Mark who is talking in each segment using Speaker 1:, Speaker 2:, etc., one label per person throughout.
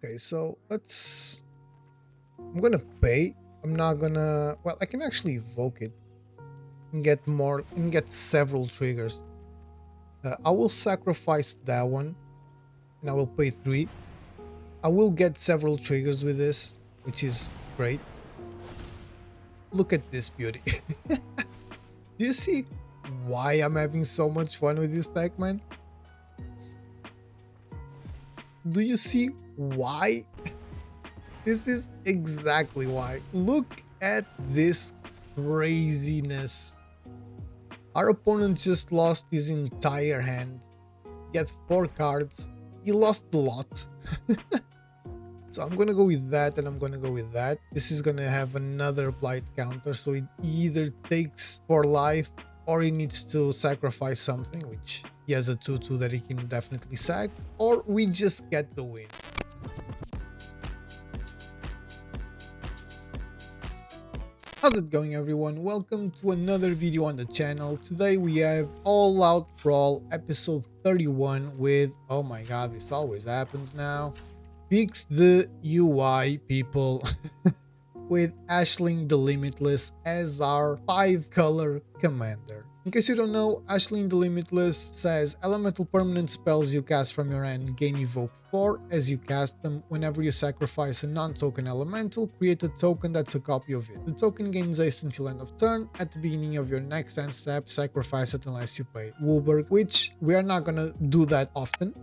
Speaker 1: Okay, so I'm gonna pay. I'm not gonna, well, I can actually evoke it and get several triggers. I will sacrifice that one and I will pay 3. I will get several triggers with this, which is great. Look at this beauty. Do you see why I'm having so much fun with this deck, man? Do you see why? This is exactly why. Look at this craziness. Our opponent just lost his entire hand. He had 4 cards. He lost a lot. So I'm gonna go with that and I'm gonna go with that. This is gonna have another blight counter, so it either takes for life or he needs to sacrifice something, which he has a 2/2 that he can definitely sack, or we just get the win. How's it going, everyone? Welcome to another video on the channel. Today we have Out Brawl episode 31 with, oh my god, this always happens now, fix the UI, people. With Ashling the Limitless as our 5-color commander. In case you don't know, Ashling the Limitless says elemental permanent spells you cast from your hand gain evoke 4 as you cast them. Whenever you sacrifice a non-token elemental, create a token that's a copy of it. The token gains haste until end of turn. At the beginning of your next end step, sacrifice it unless you pay WUBRG, which we are not gonna do that often.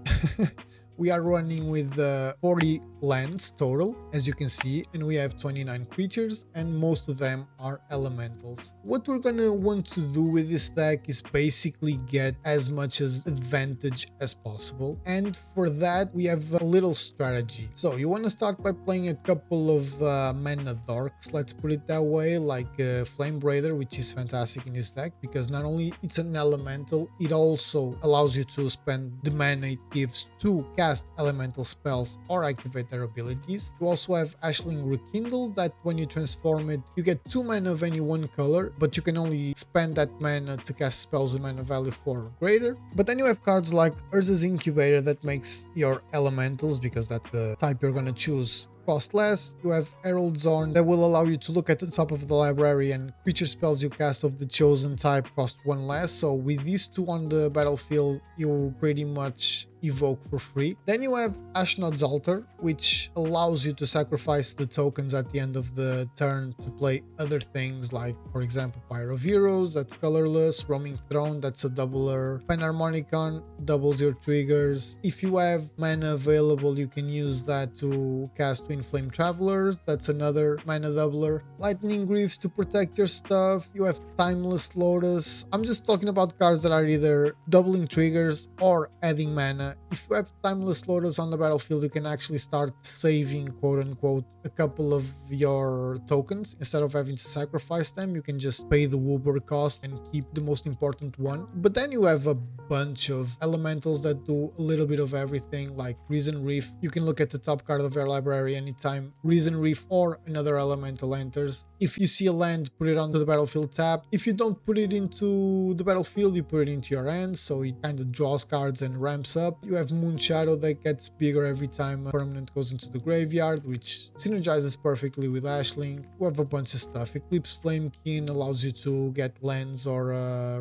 Speaker 1: We are running with 40 lands total, as you can see, and we have 29 creatures, and most of them are elementals. What we're gonna want to do with this deck is basically get as much as advantage as possible, and for that we have a little strategy. So you want to start by playing a couple of mana dorks, let's put it that way, like Flame Braider, which is fantastic in this deck because not only it's an elemental, it also allows you to spend the mana it gives to cast elemental spells or activate their abilities. You also have Ashling Rekindle, that when you transform it, you get 2 mana of any one color, but you can only spend that mana to cast spells with mana value 4 or greater. But then you have cards like Urza's Incubator that makes your elementals, because that's the type you're gonna choose, cost less. You have Herald's Horn that will allow you to look at the top of the library and creature spells you cast of the chosen type cost 1 less. So with these 2 on the battlefield, you pretty much evoke for free. Then you have Ashnod's Altar, which allows you to sacrifice the tokens at the end of the turn to play other things, like for example Pyre of Heroes, that's colorless, Roaming Throne, that's a doubler, Panharmonicon doubles your triggers. If you have mana available, you can use that to cast Twin Flame Travelers, that's another mana doubler. Lightning Greaves to protect your stuff. You have Timeless Lotus. I'm just talking about cards that are either doubling triggers or adding mana. If you have Timeless Lotus on the battlefield, you can actually start saving, quote unquote, a couple of your tokens. Instead of having to sacrifice them, you can just pay the WUBRG cost and keep the most important one. But then you have a bunch of elementals that do a little bit of everything, like Reason Reef. You can look at the top card of your library anytime Reason Reef or another elemental enters. If you see a land, put it onto the battlefield tap. If you don't put it into the battlefield, you put it into your hand, so it kind of draws cards and ramps up. You have Moon Shadow that gets bigger every time a permanent goes into the graveyard, which synergizes perfectly with Ashling. You have a bunch of stuff. Eclipse Flamekin allows you to get lands or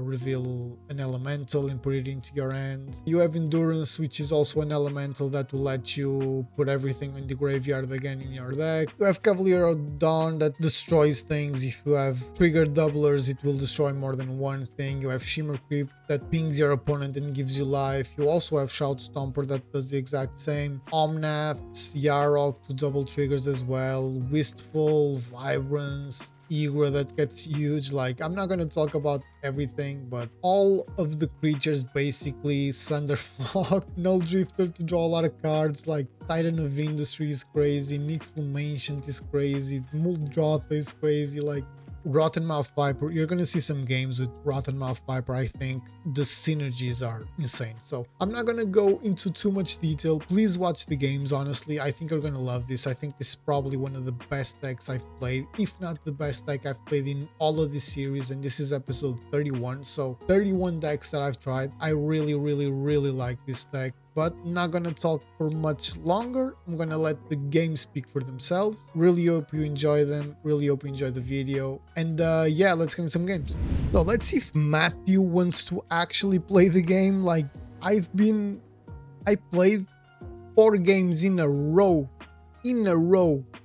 Speaker 1: reveal an elemental and put it into your hand. You have Endurance, which is also an elemental that will let you put everything in the graveyard again in your deck. You have Cavalier of Dawn that destroys things. If you have triggered doublers, it will destroy more than one thing. You have Shimmer Creep that pings your opponent and gives you life. You also have Shout Stomper that does the exact same. Omnaths, Yarok to double triggers as well. Wistful, Vibrance, Igra that gets huge. Like, I'm not going to talk about everything, but all of the creatures basically, Thunderflock, Null Drifter to draw a lot of cards, like Titan of Industry is crazy, Nyxbloom Ancient is crazy, Muldrotha is crazy, like Rottenmouth Piper. You're gonna see some games with Rottenmouth Piper. I think the synergies are insane. So I'm not gonna go into too much detail. Please watch the games. Honestly, I think you're gonna love this. I think this is probably one of the best decks I've played, if not the best deck I've played in all of this series, and this is episode 31. So 31 decks that I've tried. I really like this deck. but not gonna talk for much longer. I'm gonna let the games speak for themselves. Really hope you enjoy them. Really hope you enjoy the video. And yeah, let's get into some games. So let's see if Matthew wants to actually play the game. Like I played 4 games in a row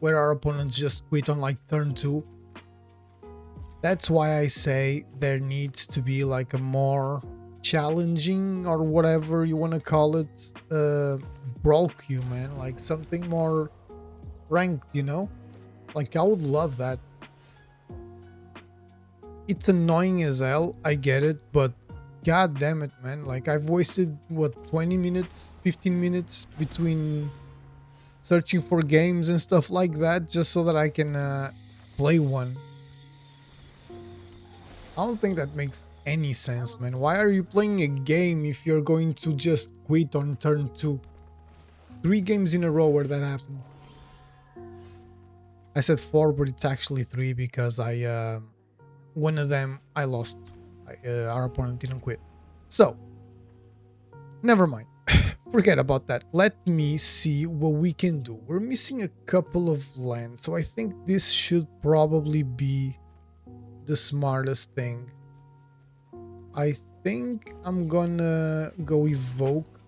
Speaker 1: where our opponents just quit on like turn 2. That's why I say there needs to be like a more challenging, or whatever you want to call it, brawl queue, man. Like something more ranked, you know? Like I would love that. It's annoying as hell, I get it, but god damn it, man. Like I've wasted what, 20 minutes, 15 minutes between searching for games and stuff like that just so that I can play one. I don't think that makes any sense, man. Why are you playing a game if you're going to just quit on turn 2? 3 games in a row where that happened. I said 4, but it's actually 3 because one of them I lost. Our opponent didn't quit. So, never mind. Forget about that. Let me see what we can do. We're missing a couple of lands, so I think this should probably be the smartest thing. I think I'm gonna go evoke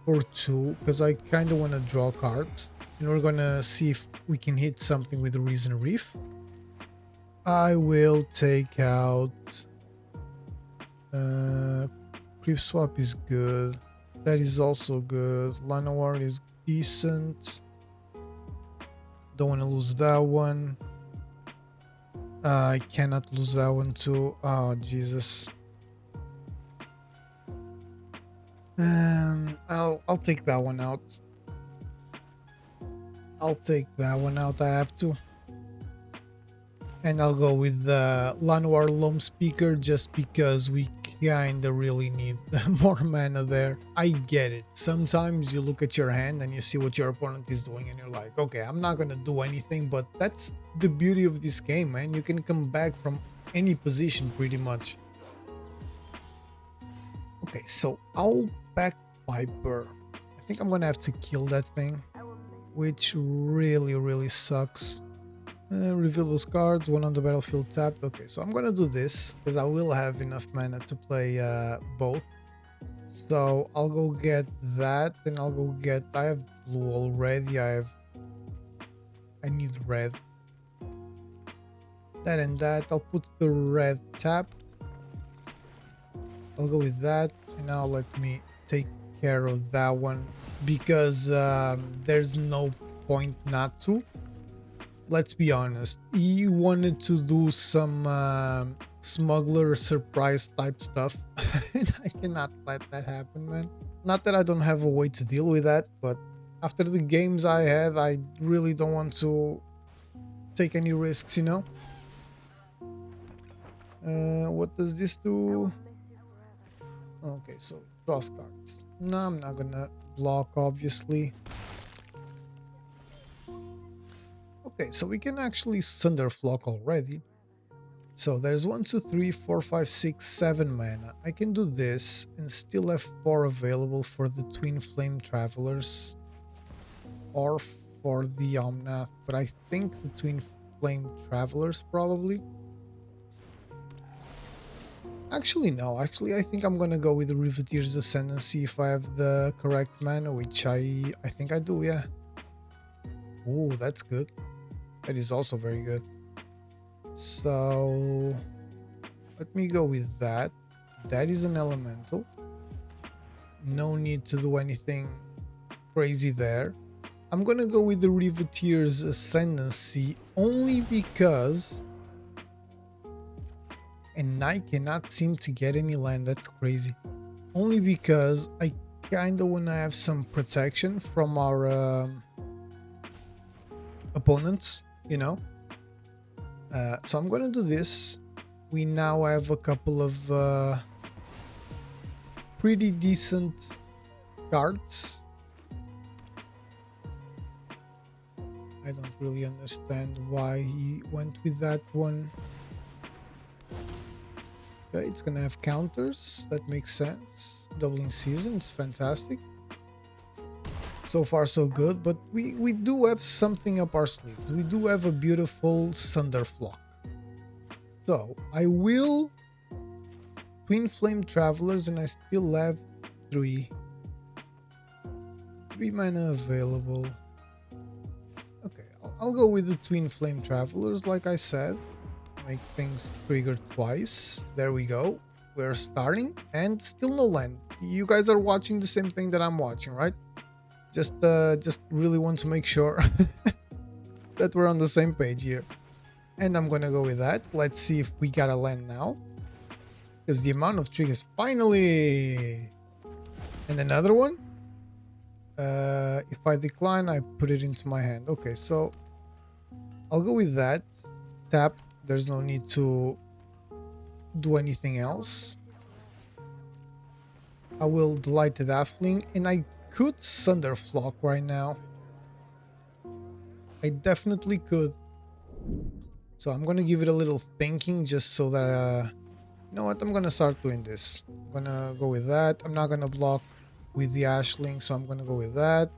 Speaker 1: for 2 because I kind of want to draw cards, and we're gonna see if we can hit something with the Risen Reef. I will take out Creep Swap is good. That is also good. Llanowar is decent. Don't want to lose that one. I cannot lose that one too. Oh, Jesus. I'll take that one out. I'll take that one out. I have to. And I'll go with the Llanowar Loam Speaker just because we kinda really need more mana there. I get it. Sometimes you look at your hand and you see what your opponent is doing and you're like, okay, I'm not gonna do anything, but that's the beauty of this game, man. You can come back from any position pretty much. Okay, so Owl Backpiper. I think I'm gonna have to kill that thing, which really sucks. Reveal those cards, 1 on the battlefield tapped. Okay, so I'm gonna do this because I will have enough mana to play both. So I'll go get that, and I'll go get, I have blue already, I need red. That and that. I'll put the red tap. I'll go with that, and now let me take care of that one because there's no point not to. Let's be honest, he wanted to do some smuggler surprise type stuff and I cannot let that happen, man. Not that I don't have a way to deal with that, but after the games I have, I really don't want to take any risks, you know. What does this do? Okay, so cross cards. No, I'm not gonna block, obviously. Okay, so we can actually Thunderflock already. So there's 1, 2, 3, 4, 5, 6, 7 mana. I can do this and still have 4 available for the Twin Flame Travelers or for the Omnath, but I think the Twin Flame Travelers probably. Actually, no. Actually, I think I'm gonna go with the Riveteer's Ascendancy if I have the correct mana, which I think I do, yeah. Oh, that's good. That is also very good. So let me go with that. That is an elemental. No need to do anything crazy there. I'm gonna go with the Riveteer's Ascendancy only because, and I cannot seem to get any land. That's crazy. Only because I kinda wanna have some protection from our opponents, you know. So I'm gonna do this. We now have a couple of pretty decent cards. I don't really understand why he went with that one. Okay, it's gonna have counters. That makes sense. Doubling season, it's fantastic. So far so good, but we do have something up our sleeves. We do have a beautiful Thunderflock. So I will Twin Flame Travelers, and I still have three mana available. Okay, I'll go with the Twin Flame Travelers, like I said. Make things trigger twice. There we go. We're starting, and still no land. You guys are watching the same thing that I'm watching, right? Just really want to make sure that we're on the same page here. And I'm gonna go with that. Let's see if we got a land now. Because the amount of triggers, finally! And another one. If I decline, I put it into my hand. Okay, so I'll go with that. Tap. There's no need to do anything else. I will Delighted Ashling, and I could Thunderflock right now. I definitely could. So I'm gonna give it a little thinking, just so that you know what, I'm gonna start doing this. I'm gonna go with that. I'm not gonna block with the Ashling, so I'm gonna go with that.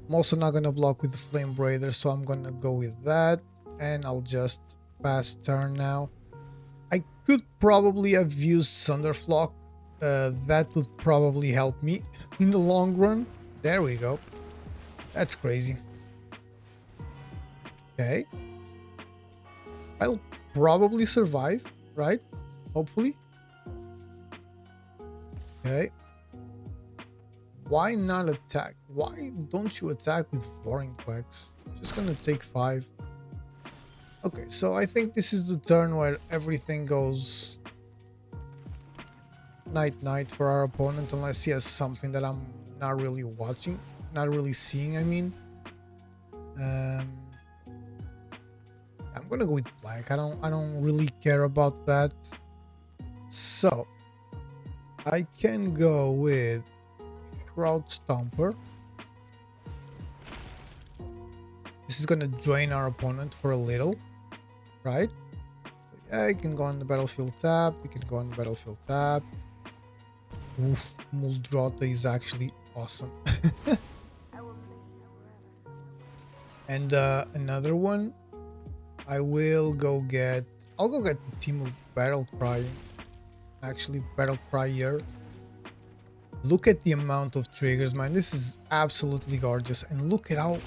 Speaker 1: I'm also not gonna block with the Flame Braider, so I'm gonna go with that. And I'll just pass turn now. I could probably have used Thunderflock. That would probably help me in the long run. There we go. That's crazy. Okay. I'll probably survive, right? Hopefully. Okay. Why not attack? Why don't you attack with Vorinclex? Just gonna take 5. Okay, so I think this is the turn where everything goes night-night for our opponent, unless he has something that I'm not really watching, not really seeing, I mean. I'm gonna go with black. I don't really care about that. So I can go with Shroud Stomper. This is gonna drain our opponent for a little, right? So yeah, you can go on the battlefield tap. You can go on the battlefield tap. Oof, Muldrota is actually awesome. And another one, I'll go get the team of Battle Cry. Actually, Battle Crier. Look at the amount of triggers, man. This is absolutely gorgeous. And look at how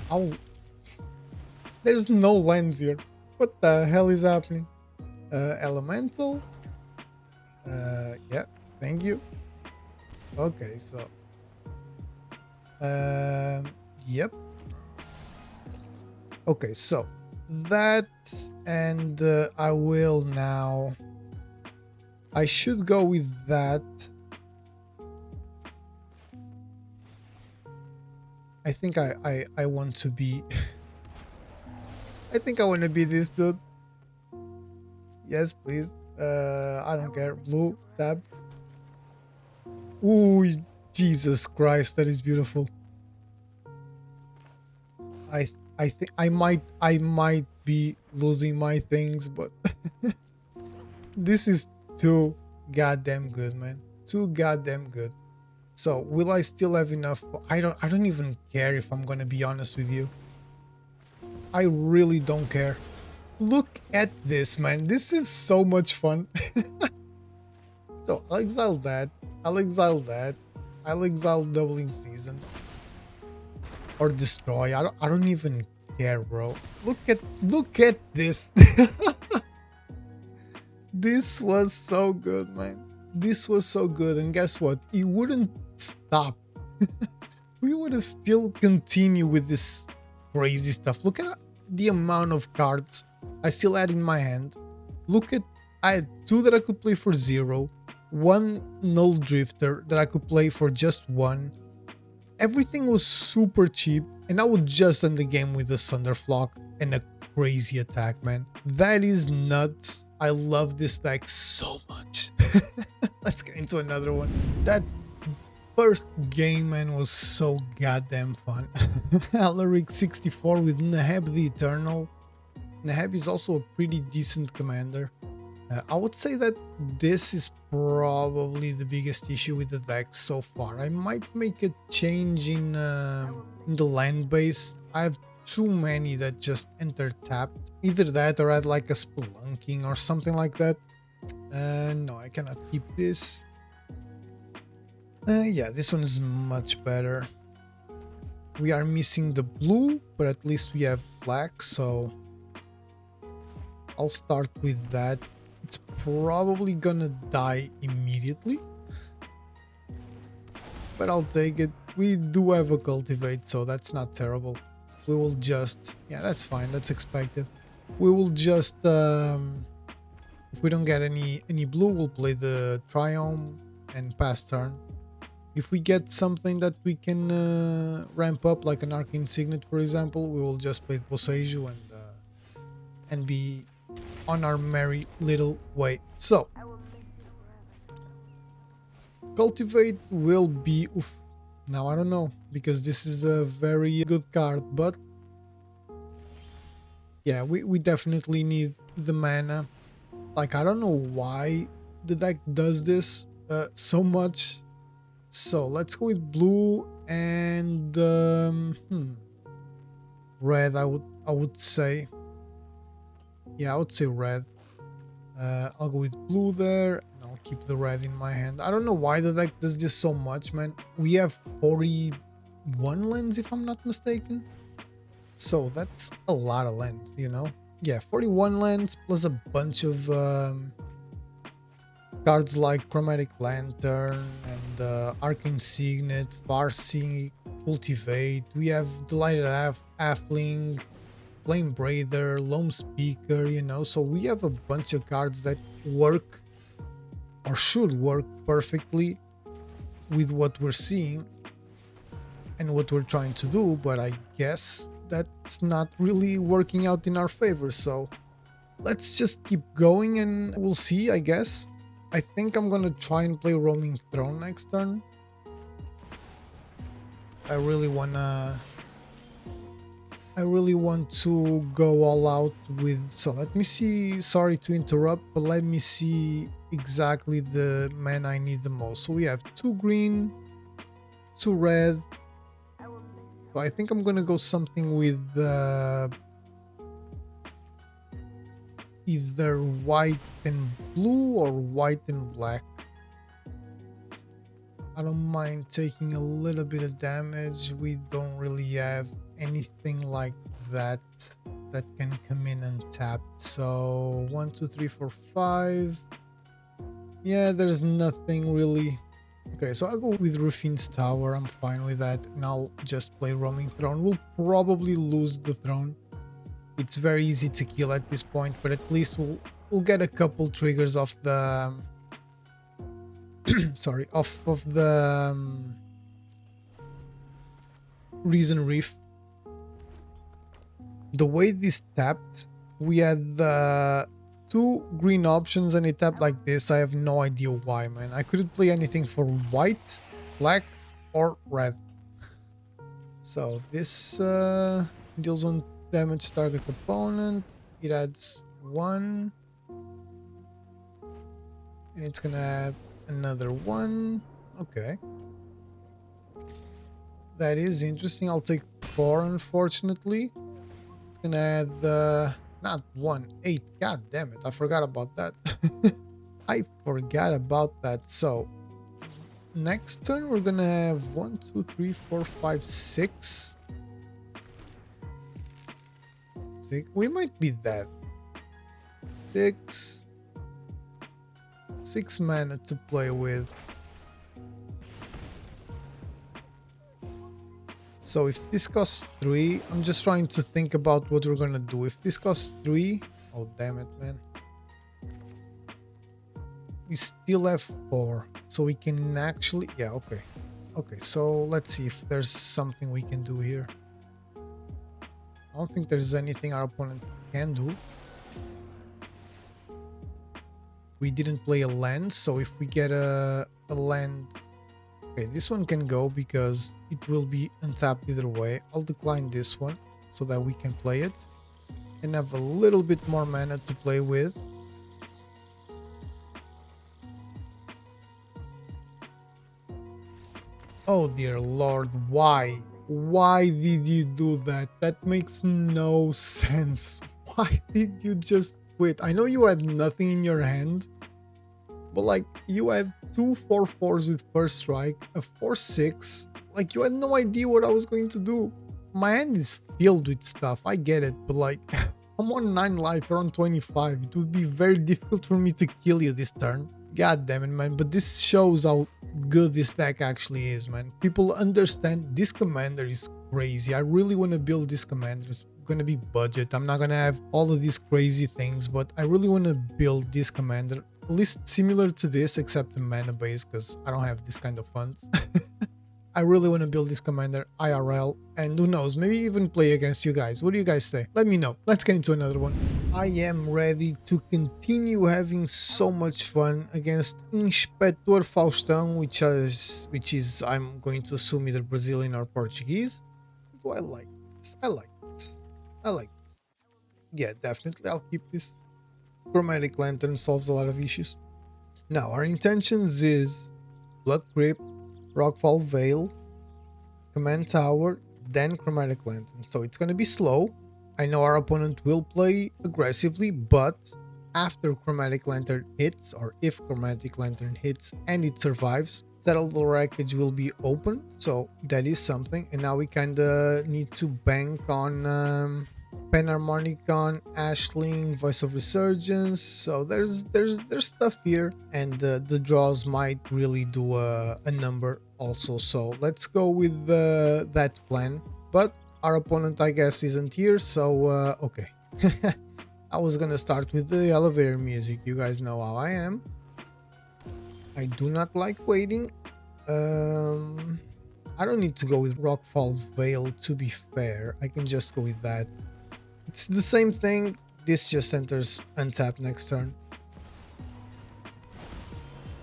Speaker 1: there's no lands here. What the hell is happening? Elemental. Yeah, thank you. Okay, so yep. Okay, so that, and I will now, I should go with that. I think I want to be I think I want to be this dude. Yes, please. I don't care. Blue tab. Ooh, Jesus Christ, that is beautiful. I think I might be losing my things, but this is too goddamn good, man. Too goddamn good. So will I still have enough? I don't even care, if I'm gonna be honest with you. I really don't care. Look at this, man. This is so much fun. So I'll exile that. I'll exile that. I'll exile Doubling Season. Or destroy. I don't even care, bro. Look at this. This was so good, man. This was so good, and guess what? It wouldn't stop. We would have still continued with this crazy stuff. Look at the amount of cards I still had in my hand. Look at, I had 2 that I could play for 0, 1 Null Drifter that I could play for just 1. Everything was super cheap, and I would just end the game with a Thunderflock and a crazy attack, man. That is nuts. I love this deck so much. Let's get into another one. That first game, man, was so goddamn fun. Alaric 64 with Naheb the Eternal. Naheb is also a pretty decent commander. I would say that this is probably the biggest issue with the deck so far. I might make a change in the land base. I have too many that just enter tapped. Either that or add like a spelunking or something like that. No, I cannot keep this. Yeah, this one is much better. We are missing the blue, but at least we have black, so I'll start with that. It's probably gonna die immediately, but I'll take it. We do have a cultivate, so that's not terrible. We will just, yeah, that's fine, that's expected. We will just if we don't get any blue, we'll play the Triumph and pass turn. If we get something that we can ramp up, like an Arcane Signet, for example, we will just play Boseiju and be on our merry little way. So, Cultivate will be... Oof. Now, I don't know, because this is a very good card, but... Yeah, we definitely need the mana. Like, I don't know why the deck does this so much. So let's go with blue and red. I would say, yeah, I would say red. I'll go with blue there, and I'll keep the red in my hand. I don't know why the deck does this so much, man. We have 41 lands, if I'm not mistaken. So that's a lot of lands, you know. Yeah, 41 lands plus a bunch of cards like Chromatic Lantern and Arcane Signet, Farseeing, Cultivate. We have Delighted Ashling, Flame Braider, Loam Speaker, you know. So we have a bunch of cards that work or should work perfectly with what we're seeing and what we're trying to do, but I guess that's not really working out in our favor. So let's just keep going and we'll see, I guess. I think I'm gonna try and play Roaming Throne next turn. I really want to go all out with... So let me see, sorry to interrupt, but let me see exactly the mana I need the most. So we have 2 green, 2 red. So I think I'm gonna go something with either white and blue or white and black. I don't mind taking a little bit of damage. We don't really have anything like that that can come in and tap. So 1, 2, 3, 4, 5. Yeah, there's nothing really. Okay, so I'll go with Ruffine's Tower. I'm fine with that, and I'll just play Roaming Throne. We'll probably lose the throne. It's very easy to kill at this point, but at least we'll get a couple triggers off the sorry, off of the Reason Reef. The way this tapped, we had the 2 green options and it tapped like this. I have no idea why, man. I couldn't play anything for white, black, or red. So this deals 1 damage to target opponent. It adds 1. And it's gonna add another 1. Okay. That is interesting. I'll take 4, unfortunately. It's gonna add not 1, 8. God damn it, I forgot about that. I forgot about that. So next turn we're gonna have 1, 2, 3, 4, 5, 6. We might be dead. 6 mana to play with. So if this costs 3, I'm just trying to think about what we're gonna do. If this costs 3, oh damn it, man. We still have 4, so we can actually, yeah, okay. Okay, so let's see if there's something we can do here. I don't think there's anything our opponent can do. We didn't play a land, so if we get a land... Okay, this one can go because it will be untapped either way. I'll decline this one so that we can play it and have a little bit more mana to play with. Oh dear lord, why? Why did you do that? That makes no sense. Why did you just quit? I know you had nothing in your hand, but like you had two 4/4s with first strike, a 4/6. Like you had no idea what I was going to do. My hand is filled with stuff, I get it, but like I'm on 9 life, you're on 25. It would be very difficult for me to kill you this turn. God damn it, man. But this shows how good this deck actually is, man. People understand this commander is crazy. I really want to build this commander. It's gonna be budget. I'm not gonna have all of these crazy things, but I really want to build this commander. At least similar to this, except the mana base, because I don't have this kind of funds. I really want to build this commander IRL, and who knows, maybe even play against you guys. What do you guys say? Let me know. Let's get into another one. I am ready to continue having so much fun against Inspetor Faustão, which is I'm going to assume either Brazilian or Portuguese. Do I like this? I like this. I like this. Yeah, definitely I'll keep this. Chromatic Lantern solves a lot of issues. Now our intentions is Blood Crypt, Rockfall Veil, Command Tower, then Chromatic Lantern. So it's gonna be slow. I know our opponent will play aggressively, but after Chromatic Lantern hits, or if Chromatic Lantern hits and it survives, Settle the Wreckage will be open. So that is something. And now we kinda need to bank on Panharmonicon, Ashling, Voice of Resurgence. So there's stuff here, and the draws might really do a number also. So let's go with that plan. But our opponent, I guess, isn't here, so okay. I was gonna start with the elevator music. You guys know how I am. I do not like waiting. I don't need to go with Rockfall Veil, to be fair. I can just go with that. It's the same thing. This just enters untapped next turn.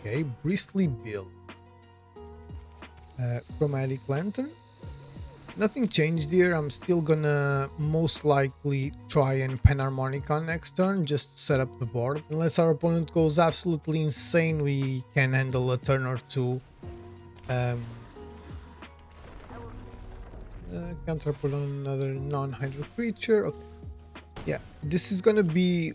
Speaker 1: Okay, Bristly Bill. Chromatic Lantern. Nothing changed here. I'm still gonna most likely try and Panharmonicon next turn, just to set up the board. Unless our opponent goes absolutely insane, we can handle a turn or two. Counter put on another non-hydro creature. Okay. Yeah, this is gonna be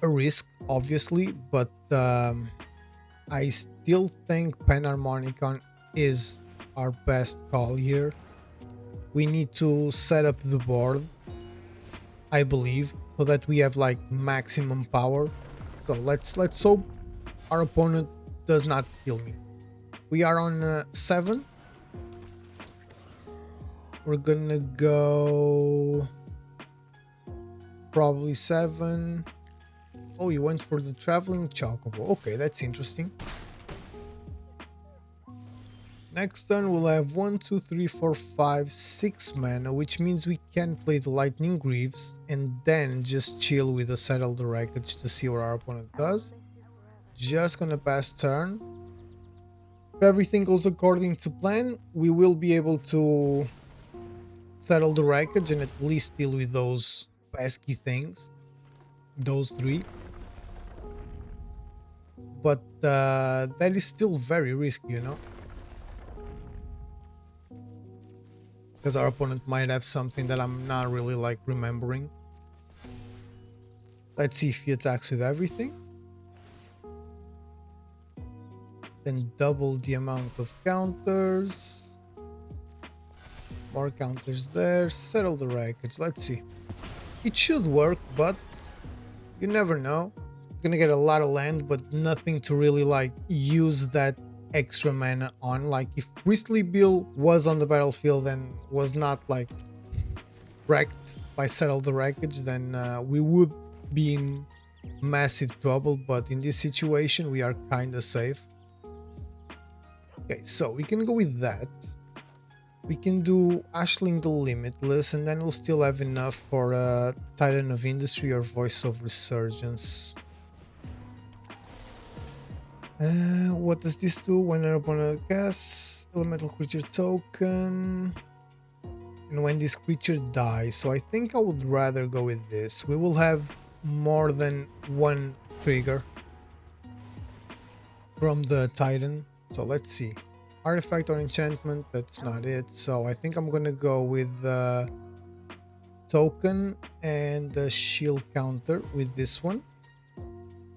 Speaker 1: a risk, obviously, but I still think Panharmonicon is our best call here. We need to set up the board, I believe, so that we have like maximum power. So let's hope our opponent does not kill me. We are on 7. We're gonna go probably 7. Oh, you went for the Traveling Chocobo. Okay, that's interesting. Next turn we'll have 1, 2, 3, 4, 5, 6 mana, which means we can play the Lightning Greaves and then just chill with the Settle the Wreckage to see what our opponent does. Just gonna pass turn. If everything goes according to plan, we will be able to Settle the Wreckage and at least deal with those pesky things. Those 3. But that is still very risky, you know? Because our opponent might have something that I'm not really like remembering. Let's see if he attacks with everything. Then double the amount of counters. More counters there. Settle the Wreckage. Let's see. It should work, but you never know. You're gonna get a lot of land, but nothing to really like use that extra mana on. Like if Bristly Bill was on the battlefield and was not like wrecked by Settle the Wreckage, then we would be in massive trouble, but in this situation we are kind of safe. Okay, so we can go with that. We can do Ashling the Limitless, and then we'll still have enough for Titan of Industry or Voice of Resurgence. What does this do? When an opponent casts elemental creature token, and when this creature dies. So I think I would rather go with this. We will have more than one trigger from the Titan. So let's see. Artifact or enchantment, that's not it. So I think I'm gonna go with the token and the shield counter with this one.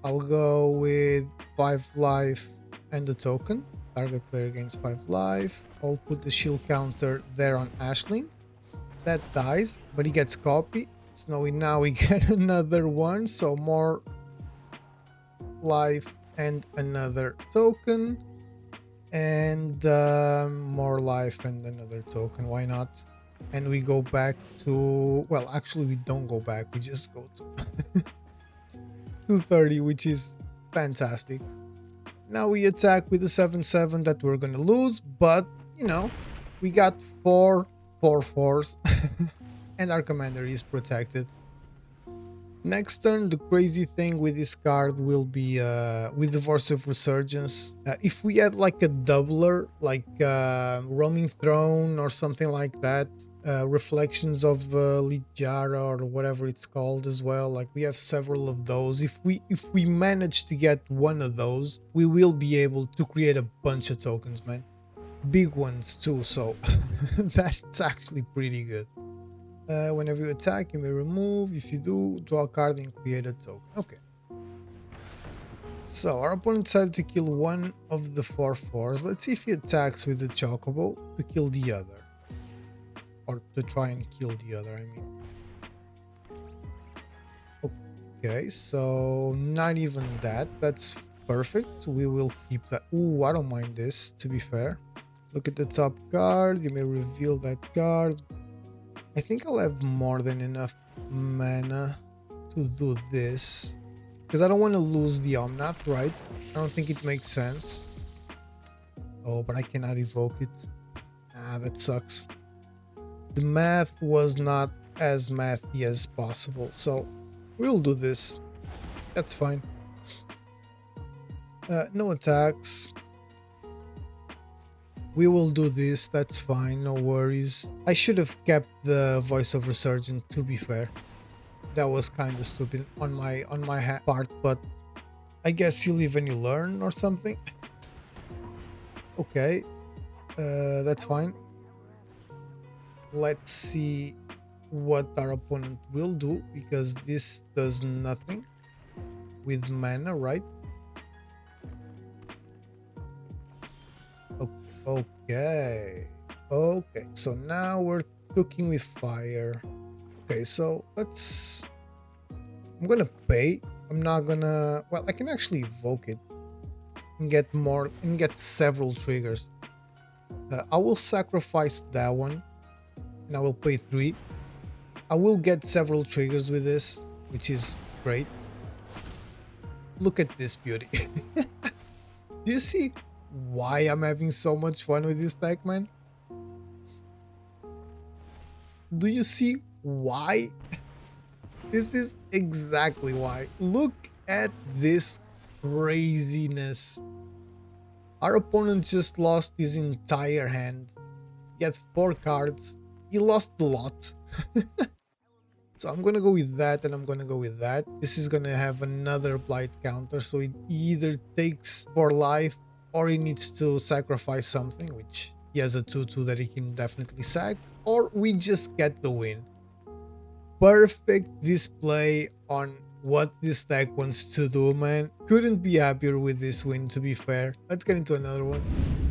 Speaker 1: I'll go with 5 life and the token. Target player gains 5 life. I'll put the shield counter there on Ashling. That dies, but he gets copy. So now we get another one, so more life and another token. And more life and another token, why not? And we go back to, well, actually we don't go back, we just go to 230, which is fantastic. Now we attack with the 7/7 that we're gonna lose, but you know, we got 4/4/4s and our commander is protected. Next turn, the crazy thing with this card will be with the Voice of Resurgence. If we had like a doubler, like Roaming Throne or something like that, Reflections of Lijara or whatever it's called as well, like we have several of those. If we manage to get one of those, we will be able to create a bunch of tokens, man. Big ones too, so that's actually pretty good. Whenever you attack, you may remove. If you do, draw a card and create a token. Okay. So our opponent decided to kill one of the 4/4s. Let's see if he attacks with the Chocobo to kill the other. Or to try and kill the other, I mean. Okay, so not even that. That's perfect. We will keep that. Ooh, I don't mind this, to be fair. Look at the top card. You may reveal that card. I think I'll have more than enough mana to do this. Because I don't want to lose the Omnath, right? I don't think it makes sense. Oh, but I cannot evoke it. Ah, that sucks. The math was not as mathy as possible. So, we'll do this. That's fine. No attacks. We will do this, that's fine, no worries. I should have kept the Voice of Resurgence, to be fair. That was kind of stupid on my part, but I guess you live and you learn or something. Okay, that's fine. Let's see what our opponent will do, because this does nothing with mana, right? Okay, so now we're cooking with fire. Okay, so I'm gonna pay. I'm not gonna, well, I can actually evoke it and get several triggers. I will sacrifice that one and I will pay 3. I will get several triggers with this, which is great. Look at this beauty. Do you see why I'm having so much fun with this deck, man? Do you see why? This is exactly why. Look at this craziness. Our opponent just lost his entire hand. He had 4 cards. He lost a lot. So I'm gonna go with that and I'm gonna go with that. This is gonna have another blight counter, so it either takes 4 life or he needs to sacrifice something, which he has a 2/2 that he can definitely sack, or we just get the win. Perfect display on what this deck wants to do, man. Couldn't be happier with this win, to be fair. Let's get into another one.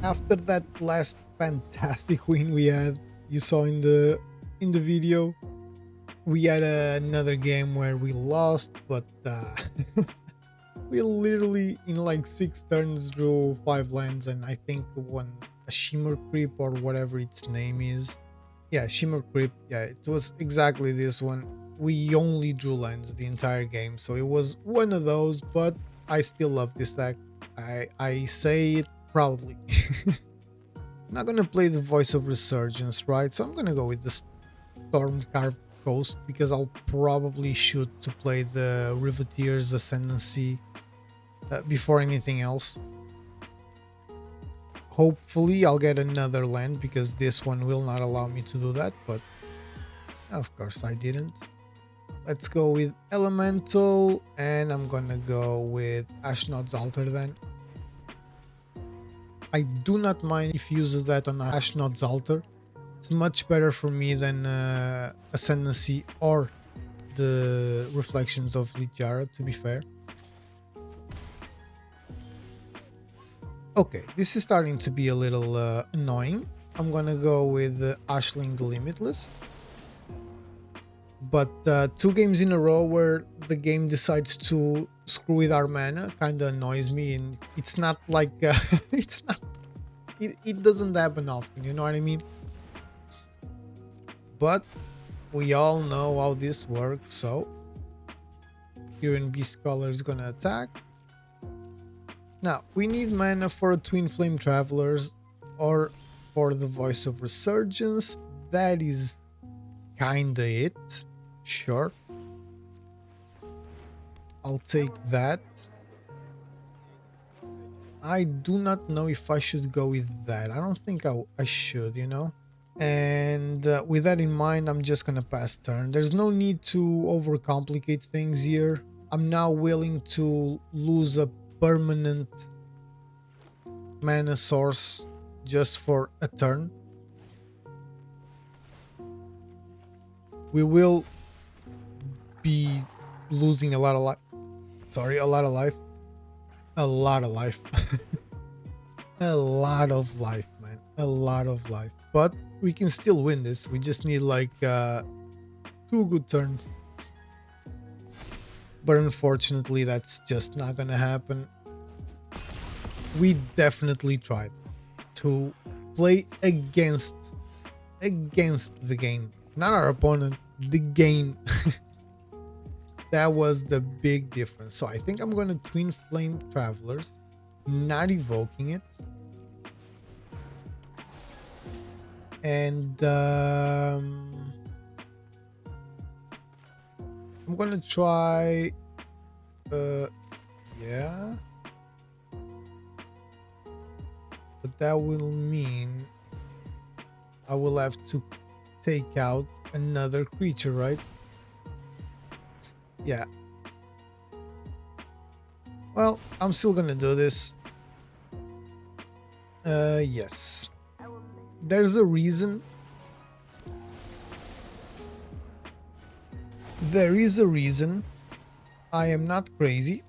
Speaker 1: After that last fantastic win we had, you saw in the video, we had another game where we lost, but we literally in like 6 turns drew 5 lands, and I think won a Shimmer Creep or whatever its name is. Yeah, Shimmer Creep. Yeah, it was exactly this one. We only drew lands the entire game, so it was one of those, but I still love this deck. I say it proudly. I'm not gonna play the Voice of Resurgence, right? So I'm gonna go with the Storm-Carved Coast, because I'll probably shoot to play the Riveteer's Ascendancy before anything else. Hopefully I'll get another land, because this one will not allow me to do that, but of course I didn't. Let's go with Elemental, and I'm gonna go with Ashnod's Altar then. I do not mind if he uses that on Ashnod's altar. It's much better for me than Ascendancy or the Reflections of Lichara, to be fair. Okay, this is starting to be a little annoying. I'm gonna go with Ashling the Limitless. But 2 games in a row where the game decides to screw with our mana kind of annoys me, and it's not like it doesn't happen often, you know what I mean? But we all know how this works, so here in Beast Scholar is gonna attack. Now we need mana for a Twin Flame Travelers or for the Voice of Resurgence. That is kinda it. Sure, I'll take that. I do not know if I should go with that. I don't think I should, you know. And with that in mind, I'm just gonna pass turn. There's no need to overcomplicate things here. I'm now willing to lose a permanent mana source just for a turn. We will be losing a lot of life. Sorry, a lot of life. A lot of life. A lot of life, man. A lot of life. But we can still win this. We just need like 2 good turns. But unfortunately, that's just not gonna happen. We definitely tried to play against the game. Not our opponent, the game. That was the big difference. So I think I'm gonna Twin Flame Travelers, not evoking it. And I'm gonna try yeah, but that will mean I will have to take out another creature, right? Yeah. Well, I'm still gonna do this. Yes. There's a reason. There is a reason. I am not crazy.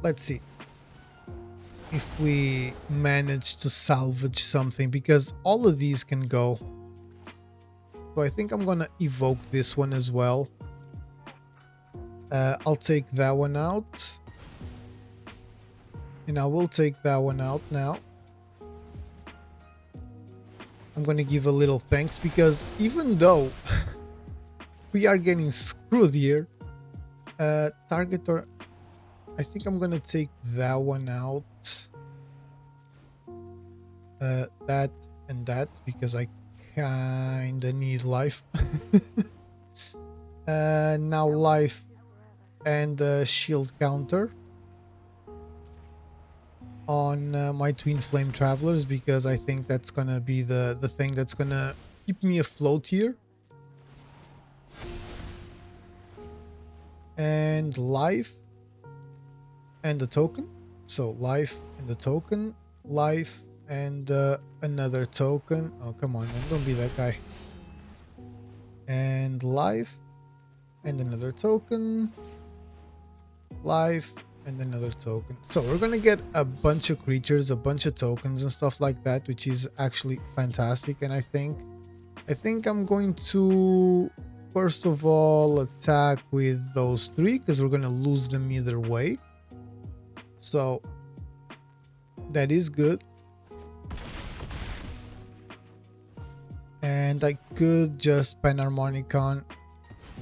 Speaker 1: Let's see if we manage to salvage something, because all of these can go. So I think I'm gonna evoke this one as well. I'll take that one out. And I will take that one out now. I'm gonna give a little thanks, because even though we are getting screwed here, target or I think I'm gonna take that one out. That and that, because I kinda need life. Now life and shield counter on my Twin Flame Travelers, because I think that's gonna be the thing that's gonna keep me afloat here. And life and the token. So life and the token, life and another token. Oh, come on, man, don't be that guy. And life and another token, life and another token. So we're gonna get a bunch of creatures, a bunch of tokens and stuff like that, which is actually fantastic. And I think I'm going to first of all attack with those 3, because we're gonna lose them either way. So that is good. And I could just Panharmonicon,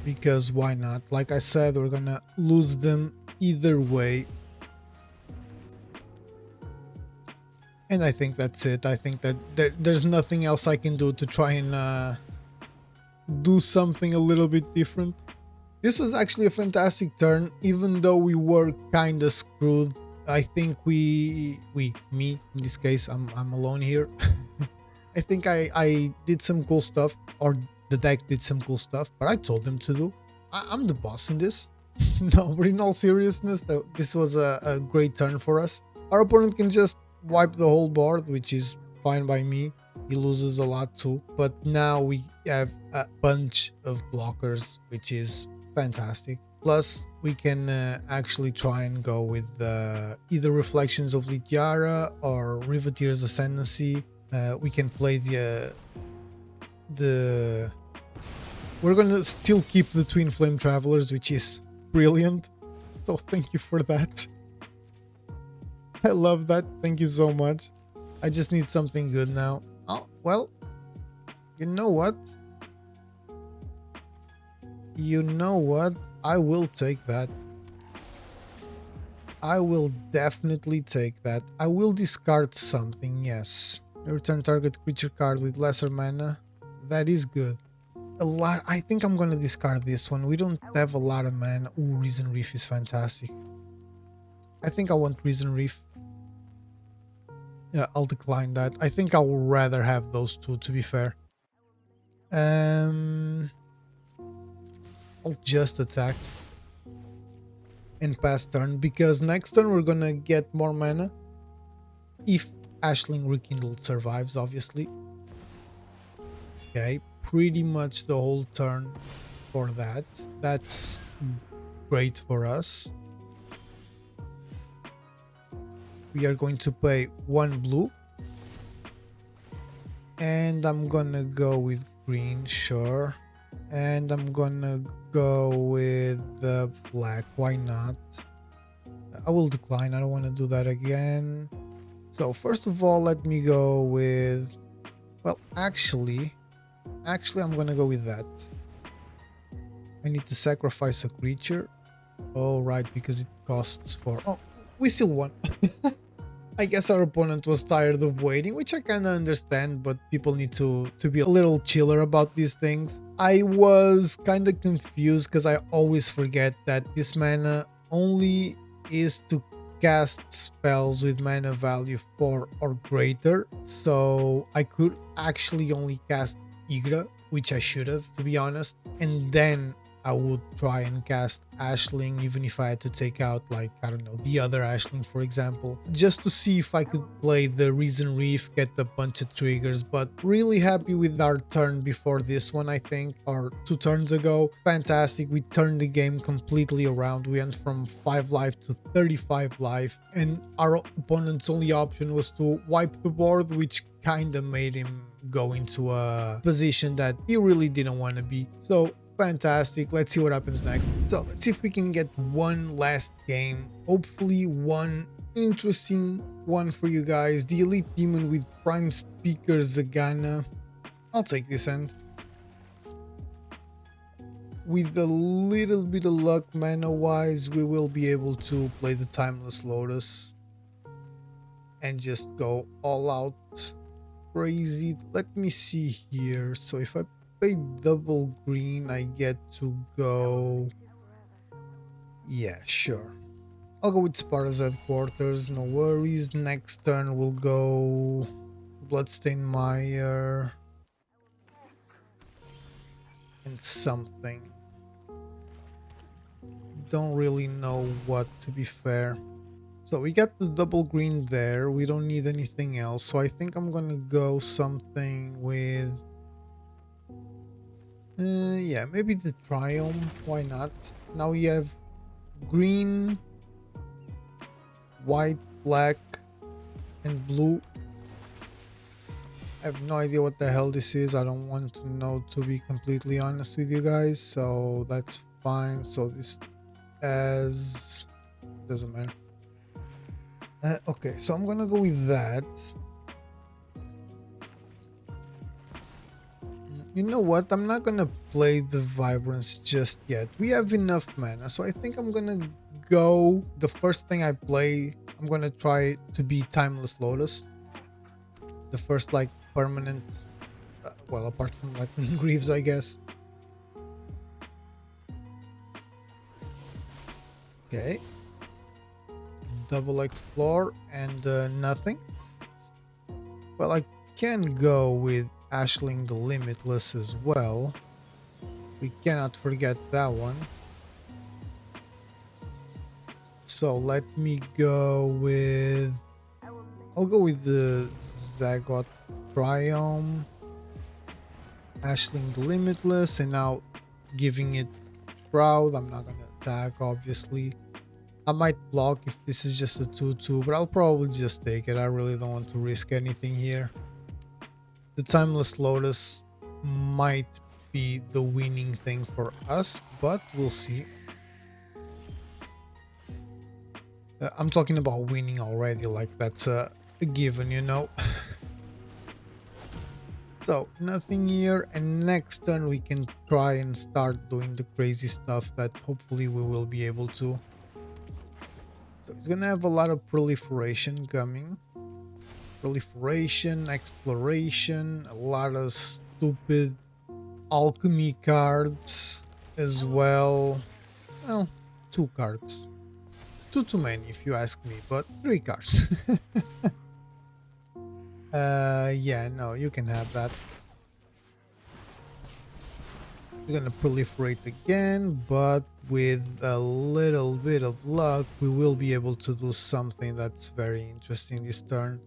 Speaker 1: because why not? Like I said, we're gonna lose them either way. And I think that's it. I think that there's nothing else I can do to try and do something a little bit different. This was actually a fantastic turn, even though we were kind of screwed. I think me in this case, I'm alone here. I think I did some cool stuff, or the deck did some cool stuff, but I told them to do. I'm the boss in this. No, but in all seriousness, this was a great turn for us. Our opponent can just wipe the whole board, which is fine by me. He loses a lot too, but now we have a bunch of blockers, which is fantastic. Plus, we can actually try and go with either Reflections of Litiara or Riveteer's Ascendancy. We can play the we're gonna still keep the Twin Flame Travelers, which is brilliant. So thank you for that. I love that. Thank you so much. I just need something good now. Oh, well, you know what? You know what? I will take that. I will definitely take that. I will discard something, yes. Return target creature card with lesser mana. That is good. A lot. I think I'm gonna discard this one. We don't have a lot of mana. Ooh, Risen Reef is fantastic. I think I want Risen Reef. Yeah, I'll decline that. I think I would rather have those two, to be fair. I'll just attack and pass turn, because next turn we're gonna get more mana if Ashling Rekindled survives, obviously. Okay, pretty much the whole turn for that. That's great for us. We are going to pay 1 blue, and I'm gonna go with green, sure, and I'm gonna go with the black. Why not? I will decline. I don't want to do that again. So first of all, let me go with, well, actually I'm gonna go with that. I need to sacrifice a creature. Oh right, because it costs 4. Oh, we still won. I guess our opponent was tired of waiting, which I kind of understand, but people need to be a little chiller about these things. I was kind of confused because I always forget that this mana only is to cast spells with mana value 4 or greater, so I could actually only cast Igra, which I should have, to be honest, and then I would try and cast Ashling, even if I had to take out, like, I don't know, the other Ashling, for example, just to see if I could play the Risen Reef, get a bunch of triggers. But really happy with our turn before this one, I think, or 2 turns ago. Fantastic. We turned the game completely around. We went from 5 life to 35 life, and our opponent's only option was to wipe the board, which kind of made him go into a position that he really didn't want to be. So fantastic. Let's see what happens next. So let's see if we can get one last game, hopefully one interesting one for you guys. The Elite Demon with Prime Speaker Zagana. I'll take this hand. With a little bit of luck mana wise, we will be able to play the Timeless Lotus and just go all out crazy. Let me see here. So if I pay double green, I get to go, yeah, sure, I'll go with Sparta's Headquarters, no worries. Next turn we'll go Bloodstained Mire and something, don't really know what, to be fair. So we got the double green there, we don't need anything else, so I think I'm gonna go something with yeah, maybe the Triumph, why not? Now we have green, white, black, and blue. I have no idea what the hell this is. I don't want to know, to be completely honest with you guys, so that's fine. So this as doesn't matter. Okay, so I'm gonna go with that. You know what? I'm not gonna play the Vibrance just yet. We have enough mana, so I think I'm gonna go. The first thing I play, I'm gonna try to be Timeless Lotus. The first, like, permanent, well, apart from Lightning Greaves, I guess. Okay. Double Explore and nothing. Well, I can go with Ashling the Limitless as well. We cannot forget that one. So let me go with... I'll go with the Zagot Triome, Ashling the Limitless, and now giving it Shroud. I'm not gonna attack, obviously. I might block if this is just a 2-2, but I'll probably just take it. I really don't want to risk anything here. The Timeless Lotus might be the winning thing for us, but we'll see. I'm talking about winning already, like that's a given, you know. So nothing here, and next turn we can try and start doing the crazy stuff that hopefully we will be able to. So it's gonna have a lot of proliferation coming. Proliferation, exploration, a lot of stupid alchemy cards as well. Well, 2 cards. It's too many if you ask me, but 3 cards. Yeah, no, you can have that. We're gonna proliferate again, but with a little bit of luck, we will be able to do something that's very interesting this turn.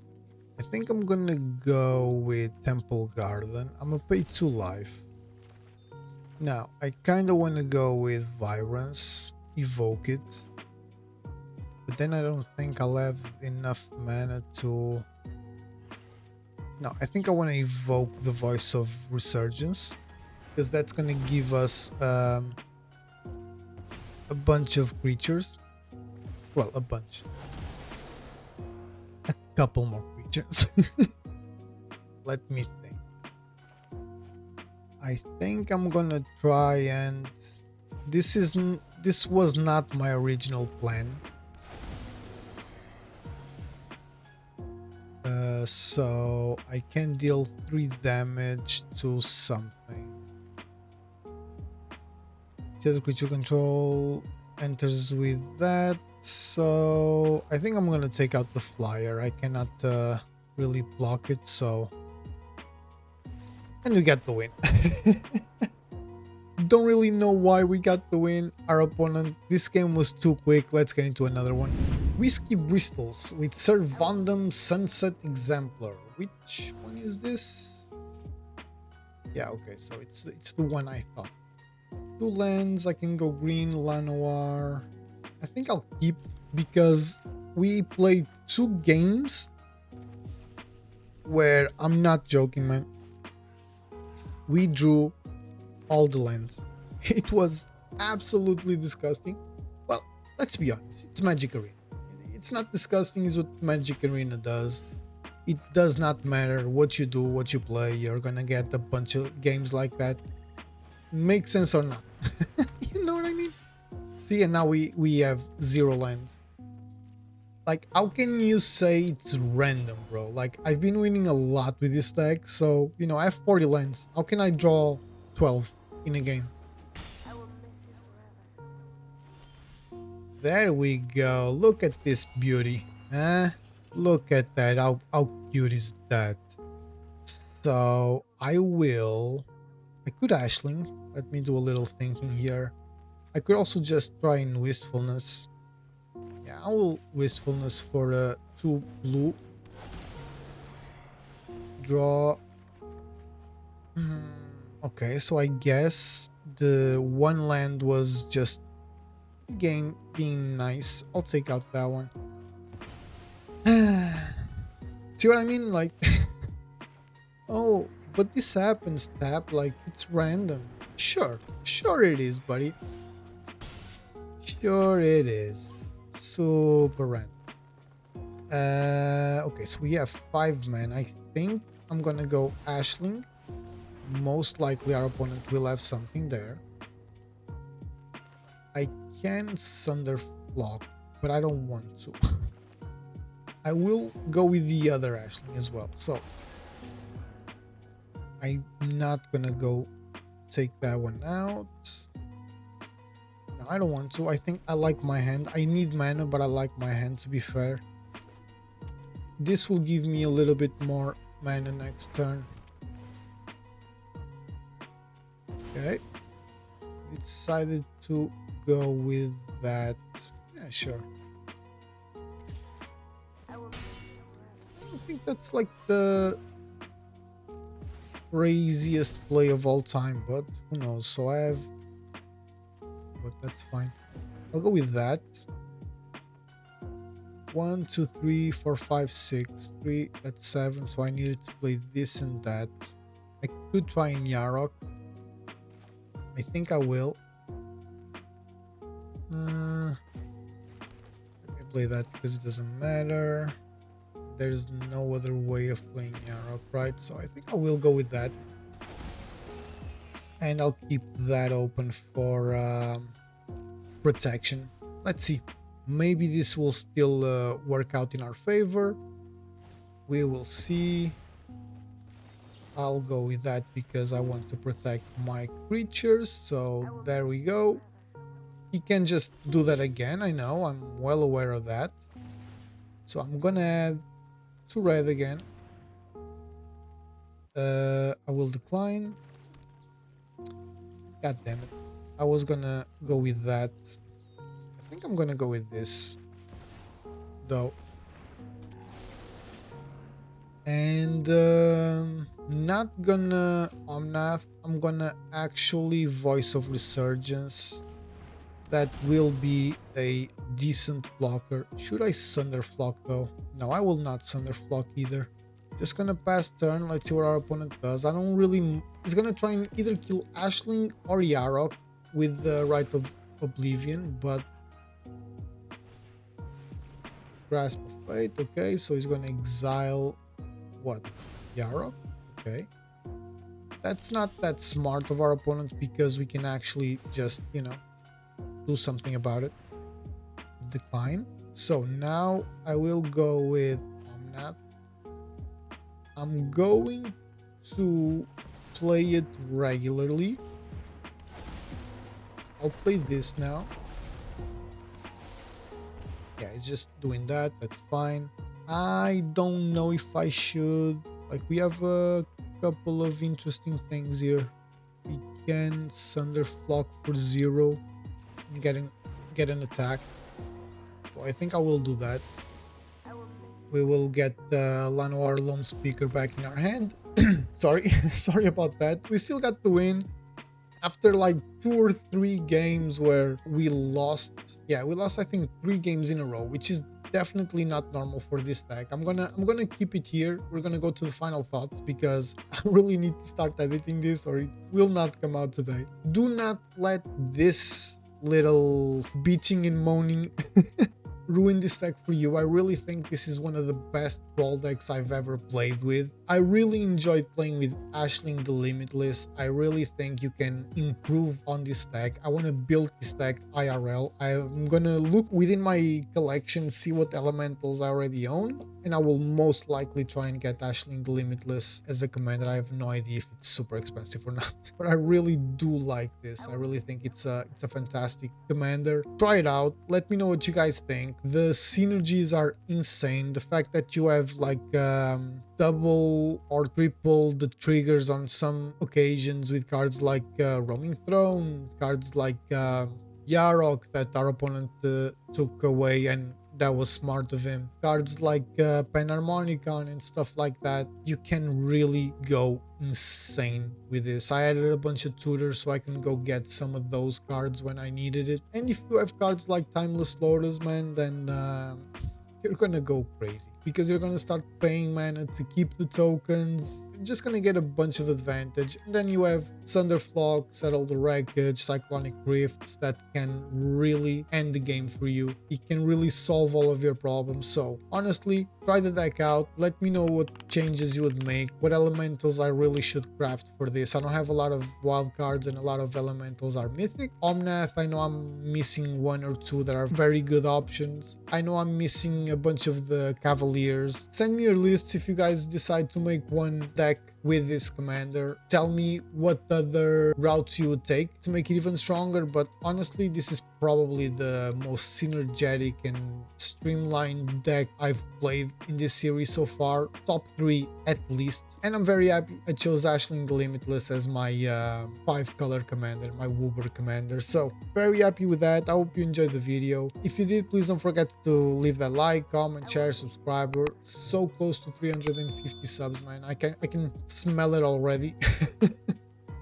Speaker 1: I think I'm gonna go with Temple Garden. I'm gonna pay 2 life. Now, I kinda wanna go with Vibrance, evoke it. But then I don't think I'll have enough mana to... No, I think I wanna evoke the Voice of Resurgence, because that's gonna give us a bunch of creatures. Well, a bunch. A couple more creatures. Let me think. I think I'm gonna try and... This was not my original plan. So I can deal 3 damage to something. The creature control enters with that, so I think I'm gonna take out the flyer. I cannot really block it, so... And we got the win. Don't really know why we got the win. Our opponent, this game was too quick. Let's get into another one. Whiskey Bristols with Servandum Sunset Exemplar. Which one is this? Yeah, okay, so it's the one I thought. 2 lands, I can go green, Lanoir. I think I'll keep, because we played 2 games where, I'm not joking, man, we drew all the lands. It was absolutely disgusting. Well, let's be honest, it's Magic Arena. It's not disgusting, is what Magic Arena does. It does not matter what you do, what you play, you're gonna get a bunch of games like that. Make sense or not. You know what I mean? See, and now we have 0 lands. Like, how can you say it's random, bro? Like, I've been winning a lot with this deck, so, you know, I have 40 lands. How can I draw 12 in a game? There we go. Look at this beauty. Huh? Look at that. How cute is that? So, I could Ashling. Let me do a little thinking here. I could also just try in Wistfulness. Yeah, I will Wistfulness for the 2 blue. Draw. Okay, so I guess the 1 land was just game being nice. I'll take out that one. See what I mean? Like, oh, but this happens, tap, like, it's random. Sure it is, buddy. Sure it is. Super random. Okay, so we have 5 men. I think I'm gonna go Ashling. Most likely our opponent will have something there. I can Sunder Flock, but I don't want to. I will go with the other Ashling as well. So I'm not gonna go take that one out. No, I don't want to. I think I like my hand. I need mana, but I like my hand, to be fair. This will give me a little bit more mana next turn. Okay. Decided to go with that. Yeah, sure. think that's like the craziest play of all time, but who knows? So I have, but that's fine. I'll go with that. 1, 2, 3, 4, 5, 6, 3. That's 7. So I needed to play this and that. I could try in Yarok. I think I will. Let me play that because it doesn't matter. There's no other way of playing Yarok, right? So I think I will go with that. And I'll keep that open for protection. Let's see. Maybe this will still work out in our favor. We will see. I'll go with that because I want to protect my creatures. So there we go. He can just do that again. I know. I'm well aware of that. So I'm gonna add 2 red again. I will decline. God damn it. I was gonna go with that. I think I'm gonna go with this though. And not gonna Omnath. I'm gonna actually Voice of Resurgence. That will be a decent blocker. Should I Sunderflock though? No, I will not Sunderflock either. Just gonna pass turn. Let's see what our opponent does. I don't really... He's gonna try and either kill Ashling or Yarok with the Rite of Oblivion, but... Grasp of Fate, okay, so he's gonna exile... What? Yarok? Okay. That's not that smart of our opponent because we can actually just, you know, do something about it. Decline. So now I will go with Omnath. I'm going to play it regularly. I'll play this now. Yeah, it's just doing that. That's fine. I don't know if I should. Like, we have a couple of interesting things here. We can Sunderflock for 0 and get an attack. So I think I will do that. We will get Lanoir Loam Speaker back in our hand. Sorry about that. We still got the win after like 2 or 3 games where we lost. Yeah, we lost I think 3 games in a row, which is definitely not normal for this deck. I'm gonna keep it here. We're gonna go to the final thoughts because I really need to start editing this or it will not come out today. Do not let this little bitching and moaning ruin this deck for you. I really think this is one of the best brawl decks I've ever played with. I really enjoyed playing with Ashling the Limitless. I really think you can improve on this deck. I want to build this deck IRL. I'm gonna look within my collection, see what elementals I already own, and I will most likely try and get Ashling the Limitless as a commander. I have no idea if it's super expensive or not, but I really do like this. I really think it's a fantastic commander. Try it out. Let me know what you guys think. The synergies are insane. The fact that you have like double or triple the triggers on some occasions with cards like Roaming Throne, cards like Yarok that our opponent took away, and that was smart of him. Cards like Panharmonicon and stuff like that. You can really go insane with this. I added a bunch of tutors so I can go get some of those cards when I needed it. And if you have cards like Timeless Lotus, man, then you're gonna go crazy because you're gonna start paying mana to keep the tokens. You're just gonna get a bunch of advantage. And then you have Sunderflock, Settle the Wreckage, Cyclonic Rifts that can really end the game for you. It can really solve all of your problems. So honestly, try the deck out. Let me know what changes you would make, what elementals I really should craft for this. I don't have a lot of wild cards and a lot of elementals are mythic. Omnath, I know I'm missing 1 or 2 that are very good options. I know I'm missing a bunch of the Cavaliers. Send me your lists if you guys decide to make one deck with this commander. Tell me what other routes you would take to make it even stronger, but honestly, this is probably the most synergetic and streamlined deck I've played in this series so far. Top 3 at least. And I'm very happy I chose Ashling the Limitless as my 5-color commander, my WUBRG commander. So very happy with that. I hope you enjoyed the video. If you did, please don't forget to leave that like, comment, share, subscribe. We're so close to 350 subs, man. I can smell it already.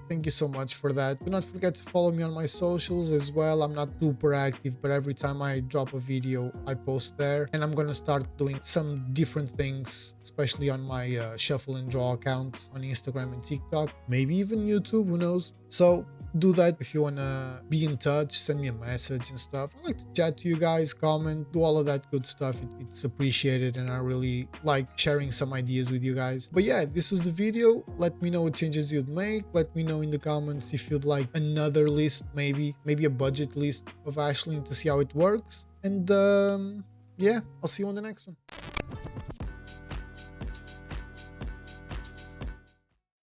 Speaker 1: Thank you so much for that. Do not forget to follow me on my socials as well. I'm not super active, but every time I drop a video, I post there. And I'm gonna start doing some different things, especially on my Shuffle and Draw account on Instagram and TikTok. Maybe even YouTube, who knows? So do that if you want to be in touch, send me a message and stuff. I like to chat to you guys, comment, do all of that good stuff. It's appreciated, and I really like sharing some ideas with you guys. But yeah, this was the video. Let me know what changes you'd make. Let me know in the comments if you'd like another list, maybe a budget list of Ashling to see how it works. And yeah, I'll see you on the next one.